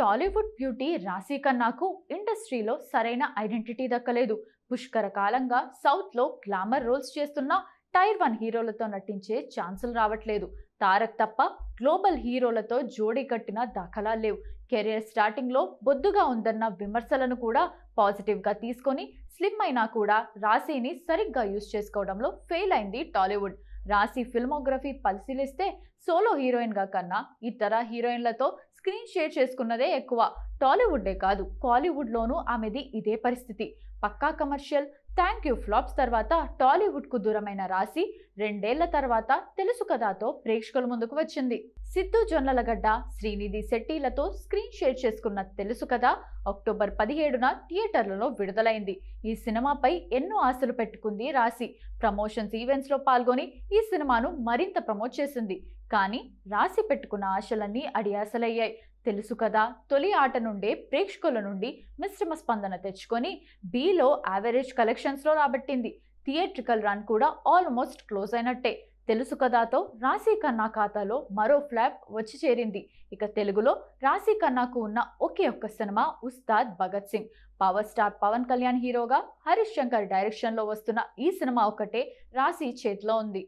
Tollywood beauty రాశీ ఖన్నాకు ఇండస్ట్రీలో సరైన identity దక్కలేదు. పుష్కర కాలంగా సౌత్ లో గ్లామర్ రోల్స్ చేస్తున్న టైర్ 1 హీరోలతో నటించే ఛాన్సులు రావట్లేదు. తారక్ తప్ప గ్లోబల్ హీరోలతో జోడీ కట్టిన దాఖలాలు లేవు. కెరియర్ స్టార్టింగ్ లో బొద్దుగా ఉందన్న విమర్శలను కూడా పాజిటివ్ గా తీసుకొని స్లిమ్ అయినా కూడా రాశీని సరిగ్గా యూజ్ చేసుకోవడంలో ఫెయిల్ అయింది టాలీవుడ్. రాశి ఫిల్మోగ్రఫీ పరిశీలిస్తే సోలో హీరోయిన్ గా కన్నా ఇతర హీరోయిన్లతో స్క్రీన్ షేర్ చేసుకున్నదే ఎక్కువ. టాలీవుడ్డే కాదు, కాలీవుడ్ లోనూ ఆమెది ఇదే పరిస్థితి. పక్కా కమర్షియల్ థ్యాంక్ యూ ఫ్లాప్స్ తర్వాత టాలీవుడ్ కు దూరమైన రాశి 2 ఏళ్ల తర్వాత తెలుసు కథతో ప్రేక్షకుల ముందుకు వచ్చింది. సిద్ధు జొన్నలగడ్డ, శ్రీనిధి శెట్టిలతో స్క్రీన్ షేర్ చేసుకున్న తెలుసు కదా అక్టోబర్ 17న థియేటర్లలో విడుదలైంది. ఈ సినిమాపై ఎన్నో ఆశలు పెట్టుకుంది రాశి. ప్రమోషన్స్ ఈవెంట్స్ లో పాల్గొని ఈ సినిమాను మరింత ప్రమోట్ చేసింది. కానీ రాశి పెట్టుకున్న ఆశలన్నీ అడియాసలయ్యాయి. తెలుసు కదా తొలి ఆట నుండే ప్రేక్షకుల నుండి మిశ్రమ స్పందన తెచ్చుకొని బీలో యావరేజ్ కలెక్షన్స్ లో రాబట్టింది. థియేట్రికల్ రన్ కూడా ఆల్మోస్ట్ క్లోజ్ అయినట్టే. తెలుసు కదాతో రాశీ ఖన్నా ఖాతాలో మరో ఫ్లాప్ వచ్చి చేరింది. ఇక తెలుగులో రాశీ ఖన్నాకు ఉన్న ఒకే ఒక్క cinema Ustaad Bhagat Singh. Power star Pawan Kalyan హీరోగా హరీష్ శంకర్ డైరెక్షన్ లో వస్తున్న ఈ సినిమా ఒక్కటే రాశి చేతిలో ఉంది.